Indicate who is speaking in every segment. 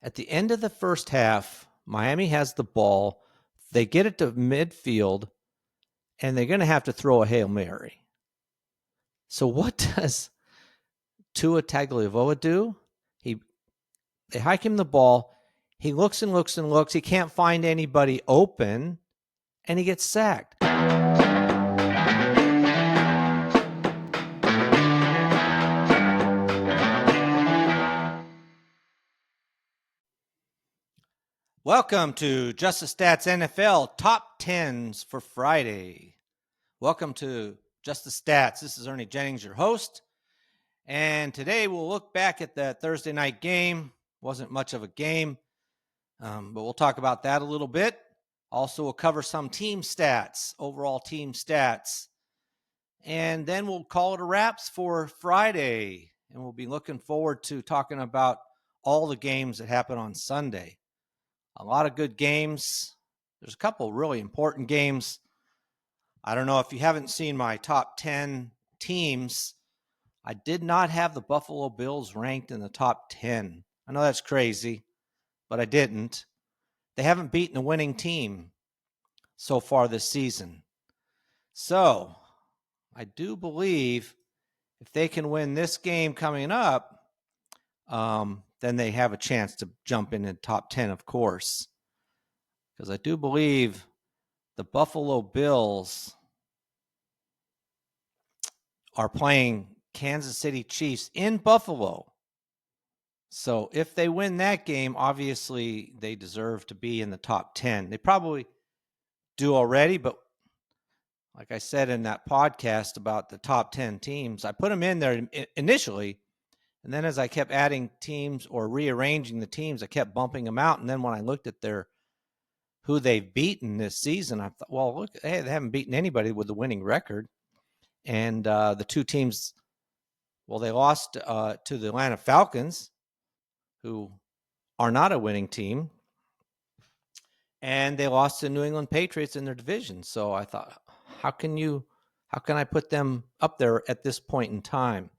Speaker 1: At the end of the first half, Miami has the ball. They get it to midfield, and they're going to have to throw a Hail Mary. So what does Tua Tagovailoa do? They hike him the ball. He looks and looks and looks. He can't find anybody open, and he gets sacked. Welcome to Just the Stats NFL Top 10's for Friday. Welcome to Just the Stats. This is Ernie Jennings, your host. And today we'll look back at that Thursday night game. Wasn't much of a game, but we'll talk about that a little bit. Also, we'll cover some team stats, overall team stats. And then we'll call it a wraps for Friday. And we'll be looking forward to talking about all the games that happen on Sunday. A lot of good games. There's a couple really important games. I don't know if you haven't seen my top 10 teams. I did not have the Buffalo Bills ranked in the top 10. I know that's crazy, but I didn't. They haven't beaten a winning team so far this season. So I do believe if they can win this game coming up, then they have a chance to jump in the top 10, of course. Because I do believe the Buffalo Bills are playing Kansas City Chiefs in Buffalo. So if they win that game, obviously they deserve to be in the top 10. They probably do already, but like I said in that podcast about the top 10 teams, I put them in there initially. And then as I kept adding teams or rearranging the teams, I kept bumping them out. And then when I looked at who they've beaten this season, I thought, well, look, hey, they haven't beaten anybody with a winning record. And the two teams, well, they lost to the Atlanta Falcons, who are not a winning team. And they lost to New England Patriots in their division. So I thought, how can I put them up there at this point in time?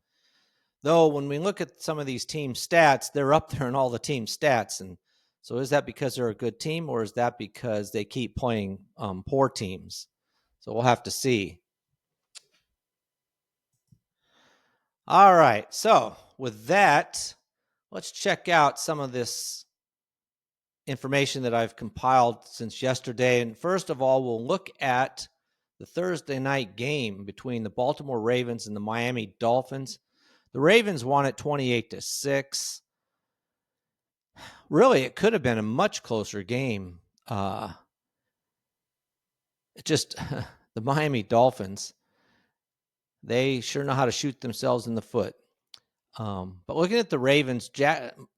Speaker 1: Though when we look at some of these team stats, they're up there in all the team stats. And so is that because they're a good team, or is that because they keep playing poor teams? So we'll have to see. All right. So with that, let's check out some of this information that I've compiled since yesterday. And first of all, we'll look at the Thursday night game between the Baltimore Ravens and the Miami Dolphins. The Ravens won it 28-6. Really, it could have been a much closer game. The Miami Dolphins, they sure know how to shoot themselves in the foot. But looking at the Ravens,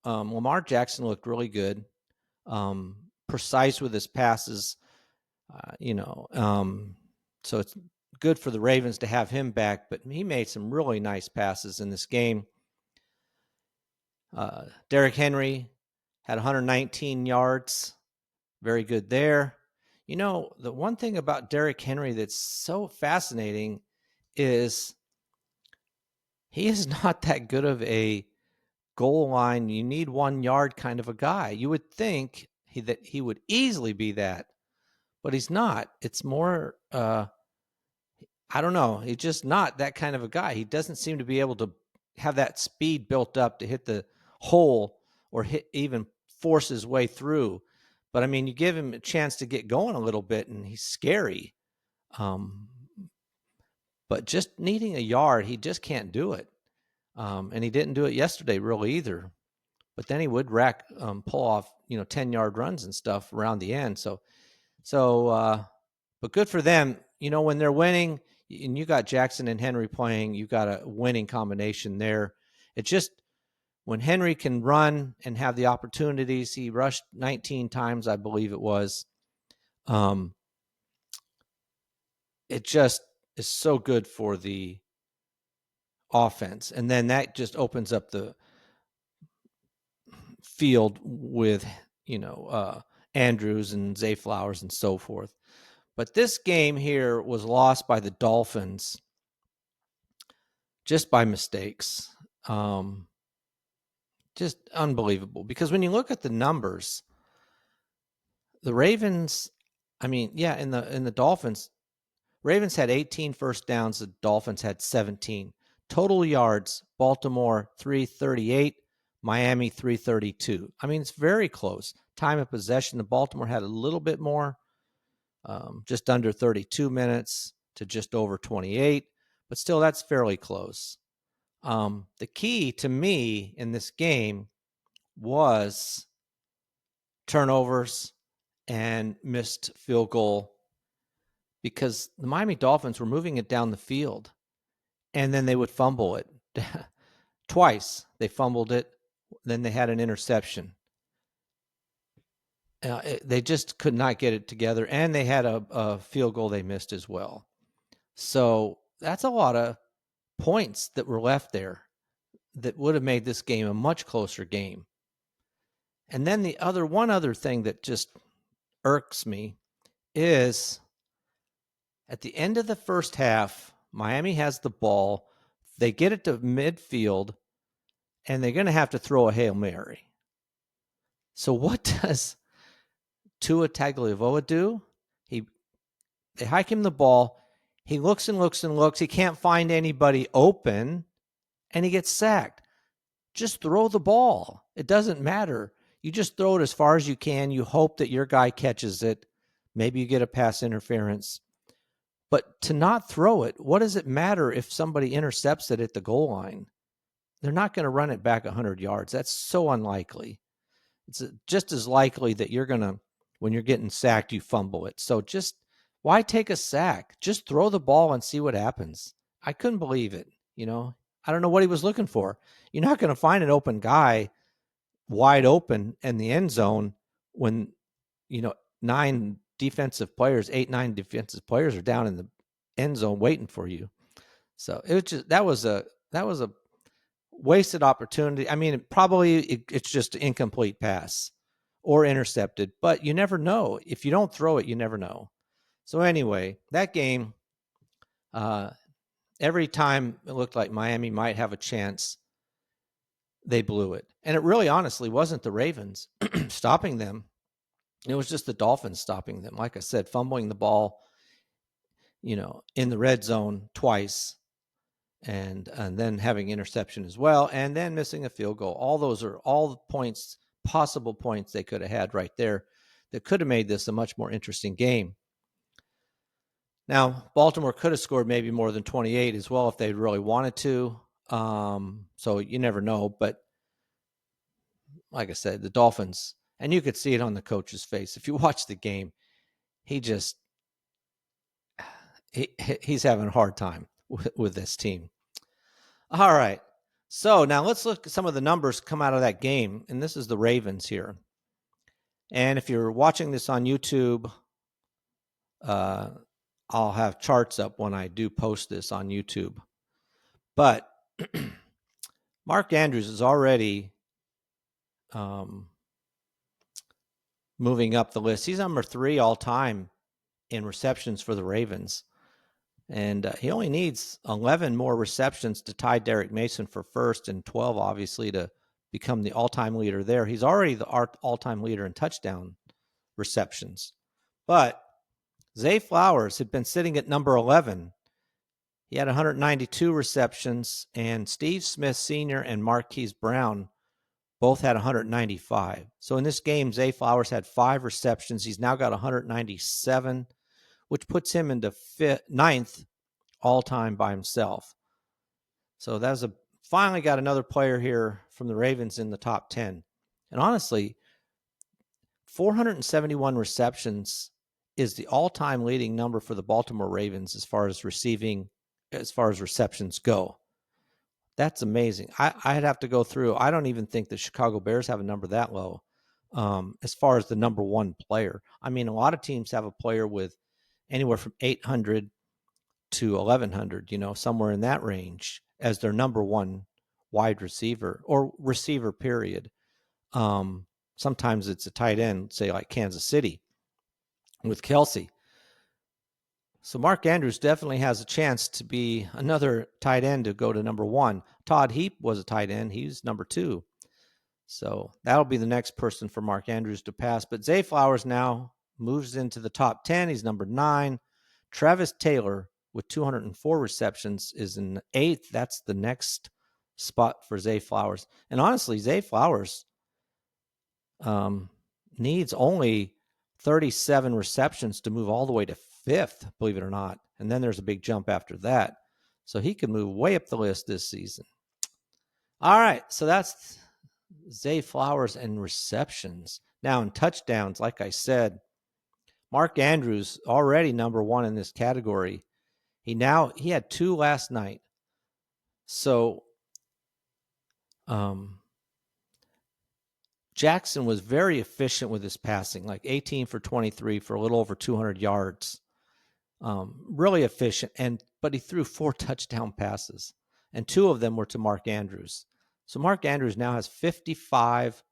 Speaker 1: Lamar Jackson looked really good, precise with his passes, so it's good for the Ravens to have him back, but he made some really nice passes in this game. Derrick Henry had 119 yards. Very good there. You know, the one thing about Derrick Henry that's so fascinating is he is not that good of a goal line, you need 1 yard kind of a guy. You would think that he would easily be that, but he's not. It's more, I don't know. He's just not that kind of a guy. He doesn't seem to be able to have that speed built up to hit the hole or even force his way through. But I mean, you give him a chance to get going a little bit and he's scary. But just needing a yard, he just can't do it. And he didn't do it yesterday really either. But then he would pull off, 10-yard runs and stuff around the end. But good for them. When they're winning, and you got Jackson and Henry playing, you got a winning combination there. It's just when Henry can run and have the opportunities, he rushed 19 times, I believe it was. It just is so good for the offense. And then that just opens up the field with, Andrews and Zay Flowers and so forth. But this game here was lost by the Dolphins just by mistakes. just unbelievable. Because when you look at the numbers, the Ravens, in the Dolphins, Ravens had 18 first downs, the Dolphins had 17. Total yards, Baltimore 338, Miami 332. It's very close. Time of possession, the Baltimore had a little bit more, just under 32 minutes to just over 28, but still that's fairly close. The key to me in this game was turnovers and missed field goal, because the Miami Dolphins were moving it down the field and then they would fumble it. Twice they fumbled it, then they had an interception. They just could not get it together, and they had a field goal they missed as well. So that's a lot of points that were left there that would have made this game a much closer game. And then one other thing that just irks me is at the end of the first half, Miami has the ball. They get it to midfield, and they're going to have to throw a Hail Mary. So what does Tua Tagovailoa do? They hike him the ball. He looks and looks and looks. He can't find anybody open, and he gets sacked. Just throw the ball. It doesn't matter. You just throw it as far as you can. You hope that your guy catches it. Maybe you get a pass interference. But to not throw it, what does it matter if somebody intercepts it at the goal line? They're not going to run it back 100 yards. That's so unlikely. It's just as likely that you're going to, when you're getting sacked, you fumble it. So just, why take a sack? Just throw the ball and see what happens. I couldn't believe it. I don't know what he was looking for. You're not going to find an open guy wide open in the end zone when, 9 defensive players, 8-9 defensive players are down in the end zone waiting for you. So it was just, that was a wasted opportunity. It's just an incomplete pass or intercepted, but you never know. If you don't throw it, you never know. So anyway, that game, every time it looked like Miami might have a chance, they blew it. And it really honestly wasn't the Ravens stopping them. It was just the Dolphins stopping them. Like I said, fumbling the ball, in the red zone twice, and then having interception as well, and then missing a field goal. All those are all points, possible points they could have had right there that could have made this a much more interesting game. Now, Baltimore could have scored maybe more than 28 as well if they really wanted to. So you never know. But like I said, the Dolphins, and you could see it on the coach's face. If you watch the game, he's having a hard time with this team. All right. So now let's look at some of the numbers come out of that game. And this is the Ravens here. And if you're watching this on YouTube, I'll have charts up when I do post this on YouTube. But Mark Andrews is already moving up the list. He's number 3 all time in receptions for the Ravens. And he only needs 11 more receptions to tie Derek Mason for first, and 12, obviously, to become the all-time leader there. He's already the all-time leader in touchdown receptions. But Zay Flowers had been sitting at number 11. He had 192 receptions, and Steve Smith Sr. and Marquise Brown both had 195. So in this game, Zay Flowers had 5 receptions. He's now got 197, which puts him into 9th all-time by himself. So that's finally got another player here from the Ravens in the top 10. And honestly, 471 receptions is the all-time leading number for the Baltimore Ravens as far as receptions go. That's amazing. I'd have to go through. I don't even think the Chicago Bears have a number that low as far as the number 1 player. A lot of teams have a player with anywhere from 800 to 1,100, somewhere in that range as their number 1 wide receiver or receiver, period. Sometimes it's a tight end, say like Kansas City with Kelsey. So Mark Andrews definitely has a chance to be another tight end to go to number 1. Todd Heap was a tight end. He's number 2. So that'll be the next person for Mark Andrews to pass. But Zay Flowers now moves into the top 10. He's number 9. Travis Taylor with 204 receptions is in 8th. That's the next spot for Zay Flowers. And honestly, Zay Flowers needs only 37 receptions to move all the way to 5th, believe it or not. And then there's a big jump after that. So he could move way up the list this season. All right, so that's Zay Flowers and receptions. Now in touchdowns, like I said, Mark Andrews already number 1 in this category. He had 2 last night. So Jackson was very efficient with his passing, like 18 for 23 for a little over 200 yards. Really efficient, but he threw 4 touchdown passes, and 2 of them were to Mark Andrews. So Mark Andrews now has 55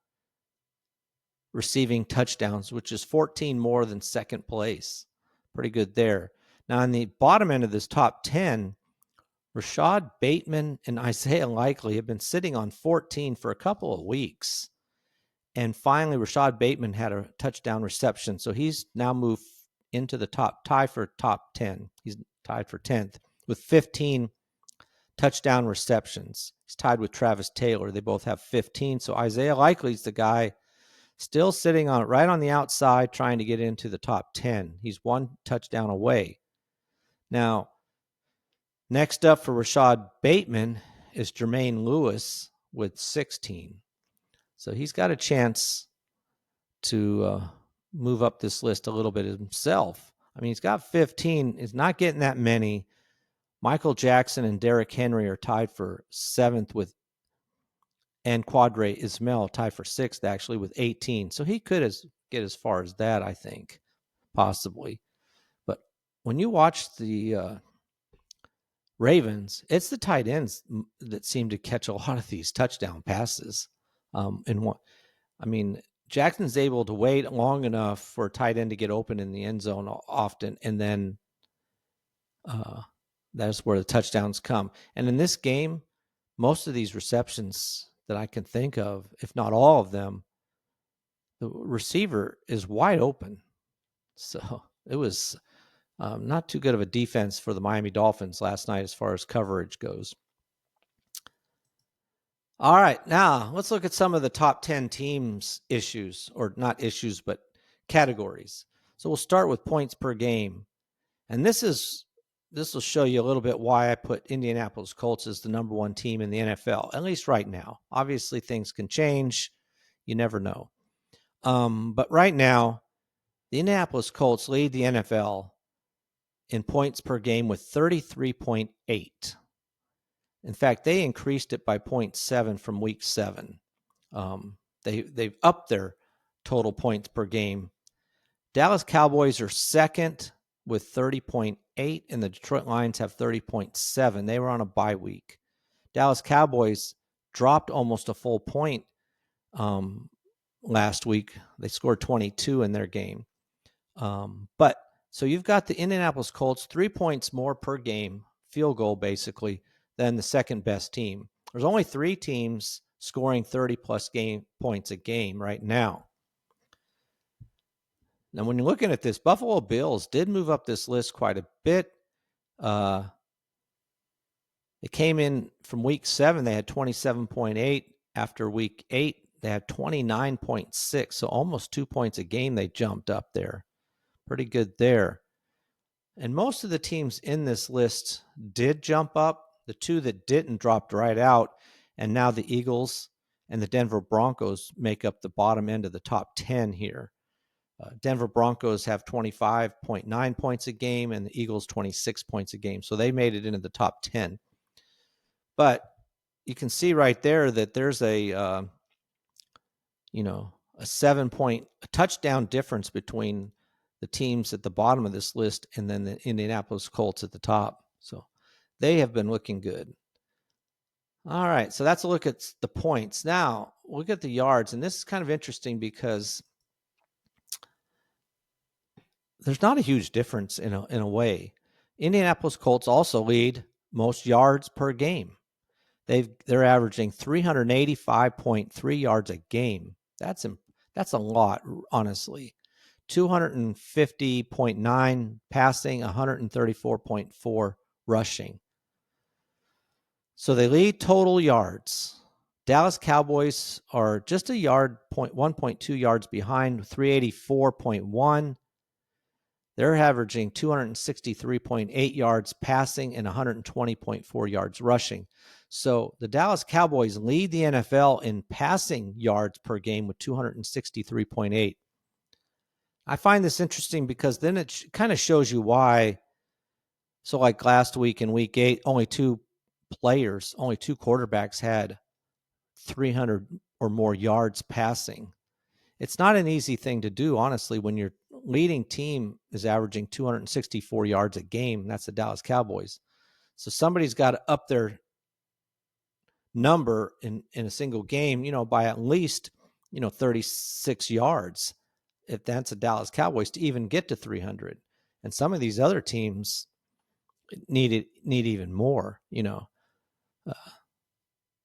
Speaker 1: receiving touchdowns, which is 14 more than second place. Pretty good there. Now, on the bottom end of this top 10, Rashad Bateman and Isaiah Likely have been sitting on 14 for a couple of weeks. And finally, Rashad Bateman had a touchdown reception. So he's now moved into the tie for top 10. He's tied for 10th with 15 touchdown receptions. He's tied with Travis Taylor. They both have 15. So Isaiah Likely's the guy still sitting on right on the outside trying to get into the top 10. He's 1 touchdown away. Now, next up for Rashad Bateman is Jermaine Lewis with 16. So he's got a chance to move up this list a little bit himself. I mean, he's got 15. He's not getting that many. Michael Jackson and Derrick Henry are tied for 7th and Quadre Ismail tied for 6th, actually, with 18. So he could get as far as that, I think, possibly. But when you watch the Ravens, it's the tight ends that seem to catch a lot of these touchdown passes. Jackson's able to wait long enough for a tight end to get open in the end zone often, and then that's where the touchdowns come. And in this game, most of these receptions that I can think of, if not all of them, the receiver is wide open. So it was not too good of a defense for the Miami Dolphins last night as far as coverage goes. All right, now let's look at some of the top 10 teams issues, or not issues, but categories. So we'll start with points per game. And this will show you a little bit why I put Indianapolis Colts as the number 1 team in the NFL, at least right now. Obviously, things can change. You never know. But right now, the Indianapolis Colts lead the NFL in points per game with 33.8. In fact, they increased it by 0.7 from week 7. They've upped their total points per game. Dallas Cowboys are second with 30.8, and the Detroit Lions have 30.7. They were on a bye week. Dallas Cowboys dropped almost a full point last week. They scored 22 in their game. So you've got the Indianapolis Colts 3 points more per game, field goal basically, than the second best team. There's only 3 teams scoring 30-plus points a game right now. Now, when you're looking at this, Buffalo Bills did move up this list quite a bit. They came in from week 7. They had 27.8. After week 8, they had 29.6. So almost 2 points a game they jumped up there. Pretty good there. And most of the teams in this list did jump up. The 2 that didn't dropped right out. And now the Eagles and the Denver Broncos make up the bottom end of the top 10 here. Denver Broncos have 25.9 points a game, and the Eagles 26 points a game. So they made it into the top 10. But you can see right there that there's a 7-point touchdown difference between the teams at the bottom of this list and then the Indianapolis Colts at the top. So they have been looking good. All right, so that's a look at the points. Now, look at the yards, and this is kind of interesting because there's not a huge difference in a way. Indianapolis Colts also lead most yards per game. they're averaging 385.3 yards a game. That's a lot, honestly. 250.9 passing, 134.4 rushing. So they lead total yards. Dallas Cowboys are just a yard, 1.2 yards behind, 384.1. They're averaging 263.8 yards passing and 120.4 yards rushing. So the Dallas Cowboys lead the NFL in passing yards per game with 263.8. I find this interesting because then it kind of shows you why. So like last week in week 8, only two quarterbacks had 300 or more yards passing. It's not an easy thing to do, honestly, when your leading team is averaging 264 yards a game. That's the Dallas Cowboys. So somebody's got to up their number in a single game, by at least, 36 yards, if that's the Dallas Cowboys, to even get to 300. And some of these other teams need even more,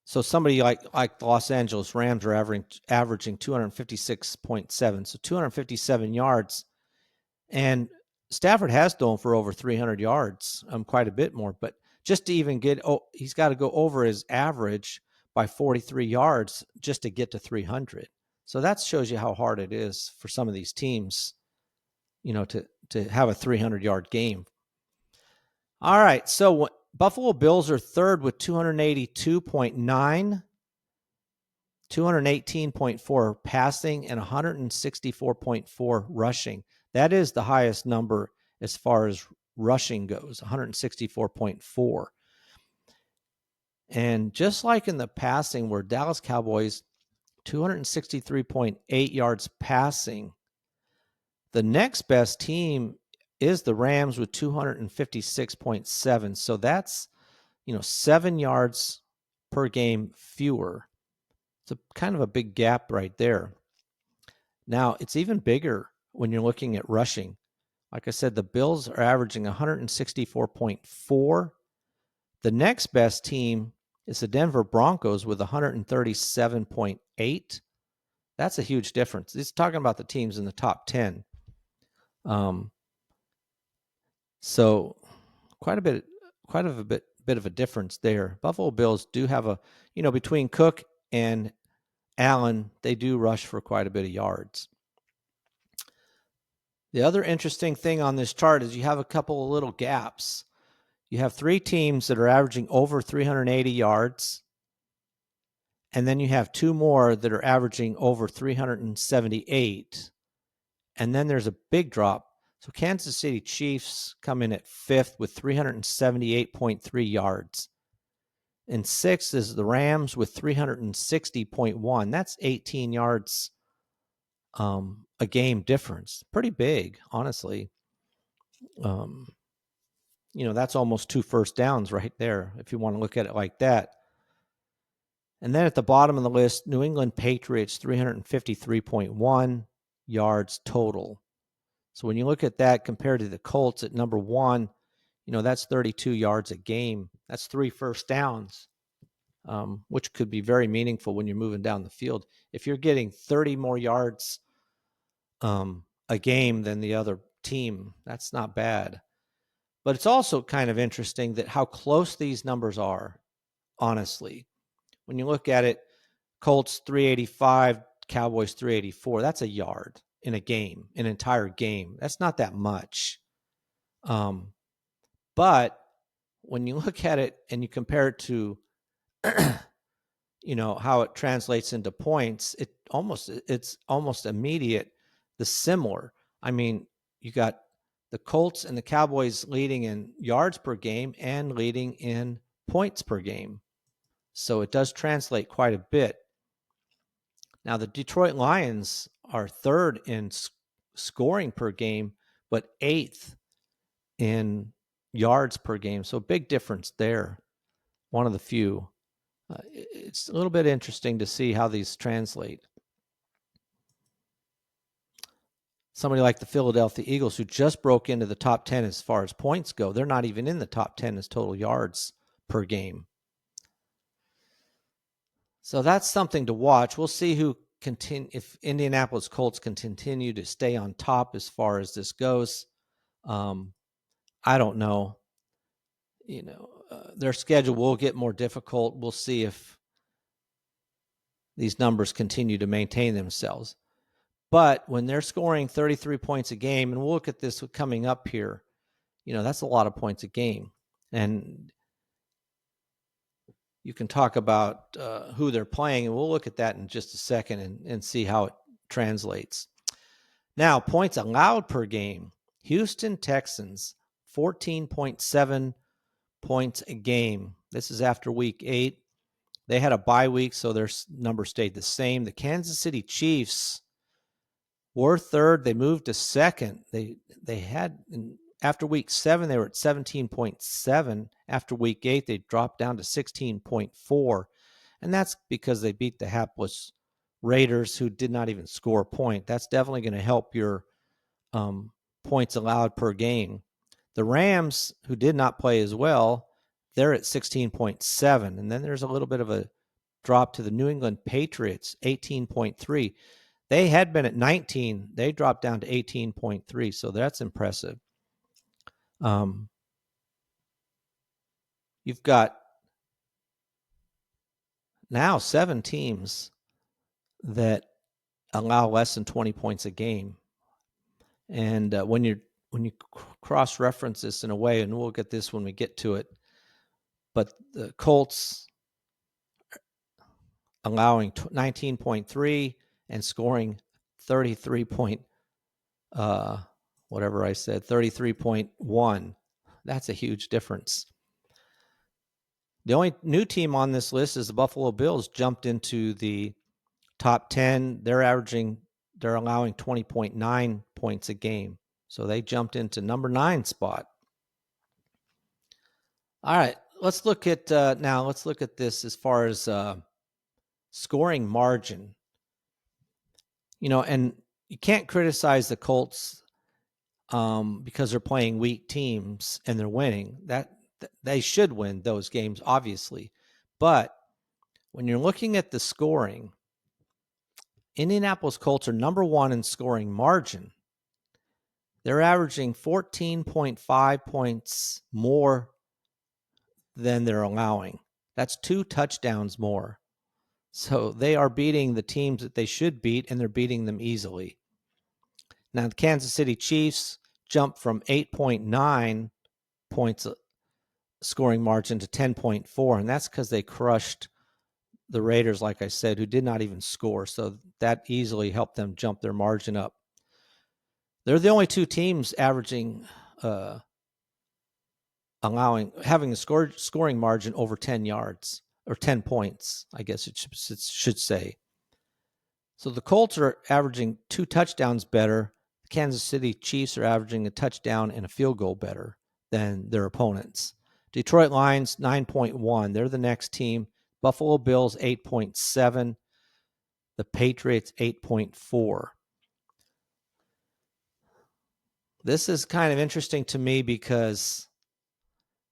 Speaker 1: So somebody like the Los Angeles Rams are averaging 256.7, so 257 yards. And Stafford has thrown for over 300 yards, quite a bit more. But just to even he's got to go over his average by 43 yards just to get to 300. So that shows you how hard it is for some of these teams, to have a 300-yard game. All right, so Buffalo Bills are third with 282.9, 218.4 passing, and 164.4 rushing. That is the highest number as far as rushing goes, 164.4. And just like in the passing, where Dallas Cowboys 263.8 yards passing, the next best team is the Rams with 256.7. So that's, 7 yards per game fewer. It's a kind of a big gap right there. Now, it's even bigger when you're looking at rushing. Like I said, the Bills are averaging 164.4. The next best team is the Denver Broncos with 137.8. That's a huge difference. It's talking about the teams in the top 10. So quite a bit of a difference there. Buffalo Bills do have between Cook and Allen, they do rush for quite a bit of yards. The other interesting thing on this chart is you have a couple of little gaps. You have 3 teams that are averaging over 380 yards, and then you have 2 more that are averaging over 378, and then there's a big drop. So Kansas City Chiefs come in at 5th with 378.3 yards. And 6th is the Rams with 360.1. That's 18 yards a game difference. Pretty big, honestly. That's almost 2 first downs right there, if you want to look at it like that. And then at the bottom of the list, New England Patriots, 353.1 yards total. So when you look at that compared to the Colts at number 1, that's 32 yards a game. That's 3 first downs, which could be very meaningful when you're moving down the field. If you're getting 30 more yards a game than the other team, that's not bad. But it's also kind of interesting that how close these numbers are, honestly. When you look at it, Colts 385, Cowboys 384, that's a yard in a game, an entire game. That's not that much. But when you look at it and you compare it to, how it translates into points, it's almost immediate, the similar. I mean, you got the Colts and the Cowboys leading in yards per game and leading in points per game. So it does translate quite a bit. Now, the Detroit Lions are 3rd in scoring per game, but 8th in yards per game. So big difference there. One of the few. It's a little bit interesting to see how these translate. Somebody like the Philadelphia Eagles, who just broke into the top 10 as far as points go, they're not even in the top 10 as total yards per game. So that's something to watch. We'll see if Indianapolis Colts can continue to stay on top as far as this goes. I don't know. Their schedule will get more difficult. We'll see if these numbers continue to maintain themselves. But when they're scoring 33 points a game, and we'll look at this coming up here, that's a lot of points a game. And you can talk about who they're playing, and we'll look at that in just a second and see how it translates. Now, points allowed per game. Houston Texans, 14.7 points a game. This is after week 8. They had a bye week, so their number stayed the same. The Kansas City Chiefs were third. They moved to second. They had, after week 7, they were at 17.7. After week 8, they dropped down to 16.4. And that's because they beat the hapless Raiders, who did not even score a point. That's definitely going to help your points allowed per game. The Rams, who did not play as well, they're at 16.7. And then there's a little bit of a drop to the New England Patriots, 18.3. They had been at 19. They dropped down to 18.3. So that's impressive. You've got now 7 teams that allow less than 20 points a game. And when you cross-reference this in a way, and we'll get this when we get to it, but the Colts allowing 19.3 and scoring 33.1. That's a huge difference. The only new team on this list is the Buffalo Bills jumped into the top 10. They're allowing 20.9 points a game. So they jumped into number 9 spot. All right, let's look at this as far as scoring margin. And you can't criticize the Colts because they're playing weak teams and they're winning. That they should win those games, obviously. But when you're looking at the scoring, Indianapolis Colts are number 1 in scoring margin. They're averaging 14.5 points more than they're allowing. That's 2 touchdowns more. So they are beating the teams that they should beat, and they're beating them easily. Now, the Kansas City Chiefs jumped from 8.9 points scoring margin to 10.4, and that's because they crushed the Raiders, like I said, who did not even score. So that easily helped them jump their margin up. They're the only 2 teams averaging, having a scoring margin over 10 yards or 10 points, I guess it should say. So the Colts are averaging 2 touchdowns better. The Kansas City Chiefs are averaging a touchdown and a field goal better than their opponents. Detroit Lions, 9.1. They're the next team. Buffalo Bills, 8.7. The Patriots, 8.4. This is kind of interesting to me because,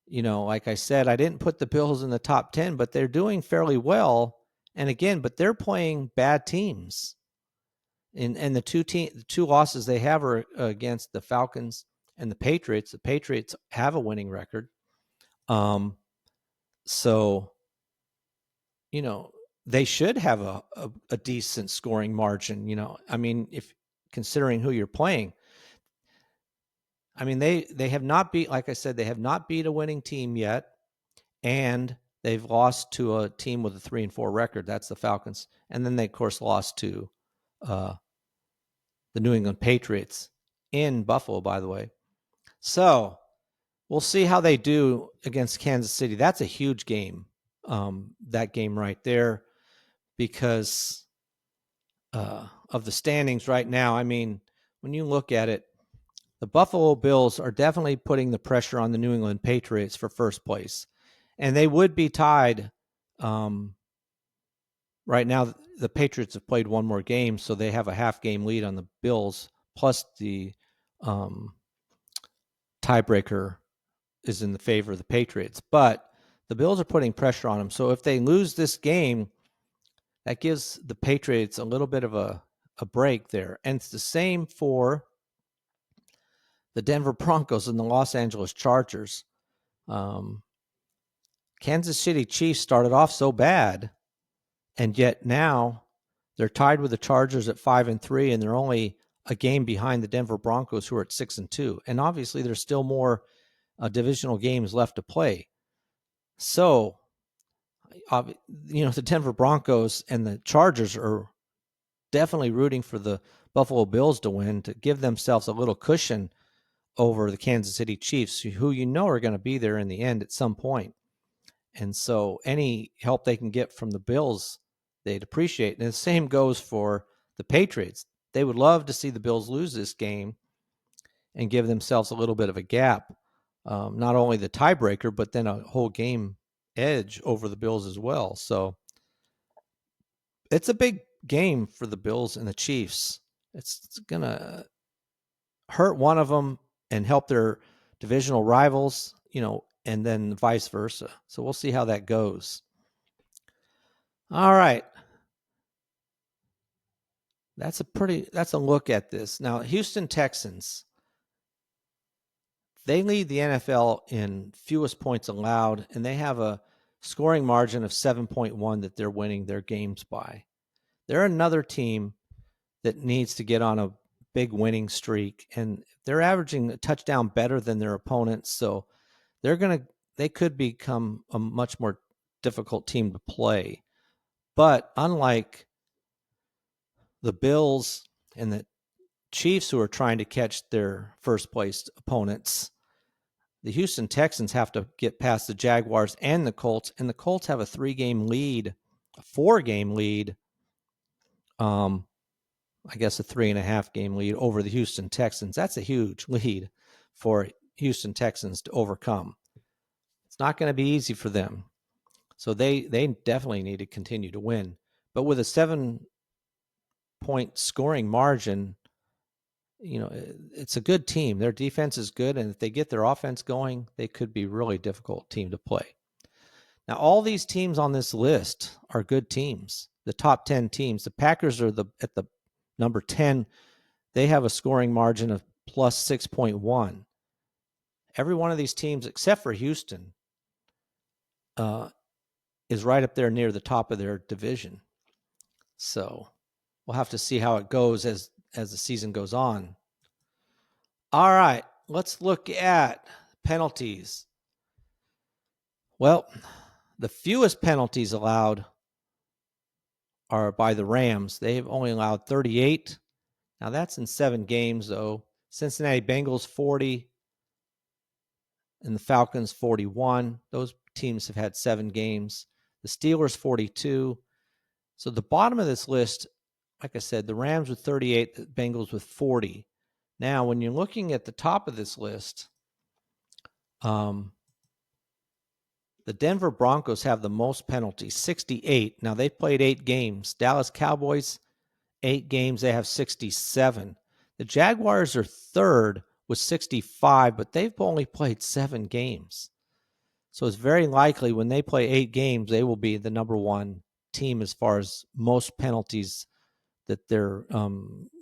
Speaker 1: like I said, I didn't put the Bills in the top 10, but they're doing fairly well. And again, but they're playing bad teams. And the two losses they have are against the Falcons and the Patriots. The Patriots have a winning record. So, they should have a decent scoring margin, if considering who you're playing. They have not beat, like I said, they have not beat a winning team yet, and they've lost to a team with a 3-4 record. That's the Falcons. And then they, of course, lost to the New England Patriots in Buffalo, by the way. So we'll see how they do against Kansas City. That's a huge game, that game right there, because of the standings right now. When you look at it, the Buffalo Bills are definitely putting the pressure on the New England Patriots for first place. And they would be tied. Right now, the Patriots have played one more game, so they have a half-game lead on the Bills, plus the tiebreaker is in the favor of the Patriots. But the Bills are putting pressure on them. So if they lose this game, that gives the Patriots a little bit of a break there. And it's the same for the Denver Broncos and the Los Angeles Chargers. Kansas City Chiefs started off so bad, and yet now they're tied with the Chargers at 5-3, and they're only a game behind the Denver Broncos, who are at 6-2. And obviously, there's still more divisional games left to play. So, the Denver Broncos and the Chargers are definitely rooting for the Buffalo Bills to win to give themselves a little cushion over the Kansas City Chiefs, who are going to be there in the end at some point. And so any help they can get from the Bills, they'd appreciate. And the same goes for the Patriots. They would love to see the Bills lose this game and give themselves a little bit of a gap, not only the tiebreaker, but then a whole game edge over the Bills as well. So it's a big game for the Bills and the Chiefs. It's going to hurt one of them and help their divisional rivals, and then vice versa. So we'll see how that goes. All right. That's a look at this. Now, Houston Texans, they lead the NFL in fewest points allowed, and they have a scoring margin of 7.1 that they're winning their games by. They're another team that needs to get on a big winning streak, and they're averaging a touchdown better than their opponents, so they could become a much more difficult team to play. But unlike the Bills and the Chiefs, who are trying to catch their first place opponents, the Houston Texans have to get past the Jaguars and the Colts have a 4-game lead, I guess a 3.5-game lead over the Houston Texans. That's a huge lead for Houston Texans to overcome. It's not going to be easy for them. So they definitely need to continue to win. But with a 7-point scoring margin, it's a good team. Their defense is good, and if they get their offense going, they could be a really difficult team to play. Now, all these teams on this list are good teams. The top 10 teams. The Packers are at the number 10. They have a scoring margin of plus 6.1. Every one of these teams, except for Houston, is right up there near the top of their division. So we'll have to see how it goes as the season goes on. All right, let's look at penalties. Well, the fewest penalties allowed are by the Rams. They've only allowed 38. Now, that's in 7 games, though. Cincinnati Bengals, 40, and the Falcons, 41. Those teams have had 7 games. The Steelers, 42. So the bottom of this list, like I said, the Rams with 38, the Bengals with 40. Now, when you're looking at the top of this list, the Denver Broncos have the most penalties, 68. Now, they've played 8 games. Dallas Cowboys, 8 games. They have 67. The Jaguars are third with 65, but they've only played 7 games. So it's very likely when they play 8 games, they will be the number 1 team as far as most penalties that they're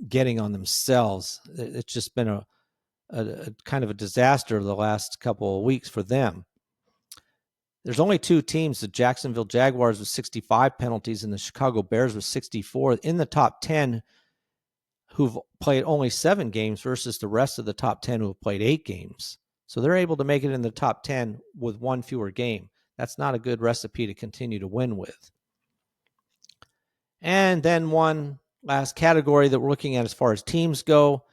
Speaker 1: getting on themselves. It's just been a kind of a disaster the last couple of weeks for them. There's only 2 teams, the Jacksonville Jaguars with 65 penalties and the Chicago Bears with 64 in the top 10 who've played only 7 games versus the rest of the top 10 who have played 8 games. So they're able to make it in the top 10 with 1 fewer game. That's not a good recipe to continue to win with. And then one last category that we're looking at as far as teams go,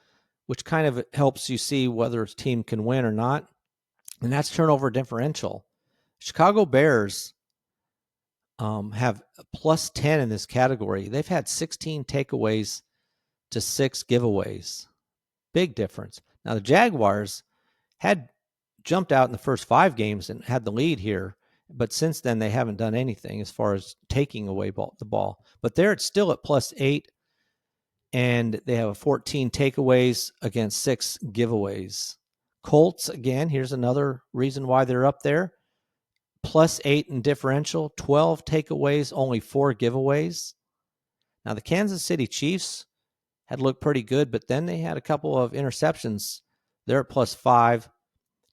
Speaker 1: which kind of helps you see whether a team can win or not, and that's turnover differential. Chicago Bears have a plus 10 in this category. They've had 16 takeaways to 6 giveaways. Big difference. Now, the Jaguars had jumped out in the first 5 games and had the lead here, but since then they haven't done anything as far as taking away the ball. But they're still at plus 8, and they have 14 takeaways against 6 giveaways. Colts, again, here's another reason why they're up there. Plus 8 in differential, 12 takeaways, only 4 giveaways. Now, the Kansas City Chiefs had looked pretty good, but then they had a couple of interceptions. They're at +5.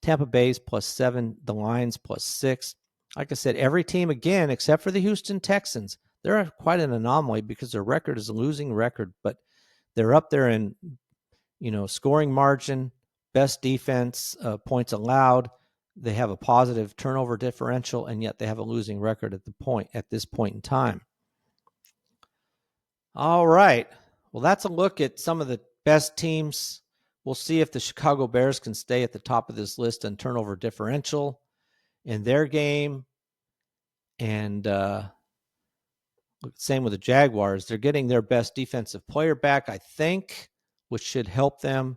Speaker 1: Tampa Bay's +7. The Lions +6. Like I said, every team, again, except for the Houston Texans, they're quite an anomaly because their record is a losing record, but they're up there in, scoring margin, best defense, points allowed. They have a positive turnover differential, and yet they have a losing record at this point in time. All right. Well, that's a look at some of the best teams. We'll see if the Chicago Bears can stay at the top of this list in turnover differential in their game. And same with the Jaguars. They're getting their best defensive player back, I think, which should help them.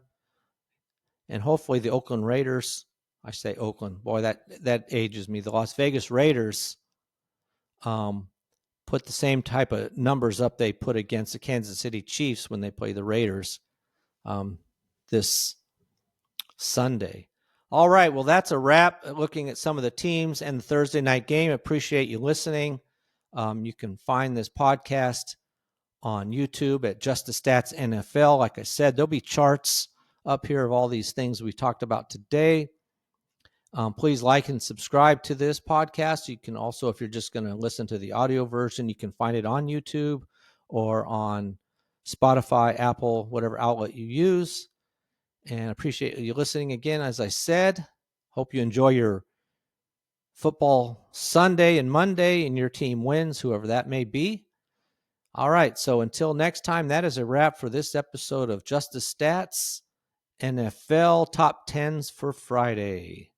Speaker 1: And hopefully the Oakland Raiders, I say Oakland, boy, that ages me. The Las Vegas Raiders put the same type of numbers up they put against the Kansas City Chiefs when they play the Raiders this Sunday. All right, well, that's a wrap looking at some of the teams and the Thursday night game. Appreciate you listening. You can find this podcast on YouTube at Just the Stats NFL. Like I said, there'll be charts up here of all these things we talked about today. Please like and subscribe to this podcast. You can also, if you're just going to listen to the audio version, you can find it on YouTube or on Spotify, Apple, whatever outlet you use. And appreciate you listening again. As I said, hope you enjoy your football Sunday and Monday and your team wins, whoever that may be. All right, so until next time, that is a wrap for this episode of Just the Stats NFL Top 10s for Friday.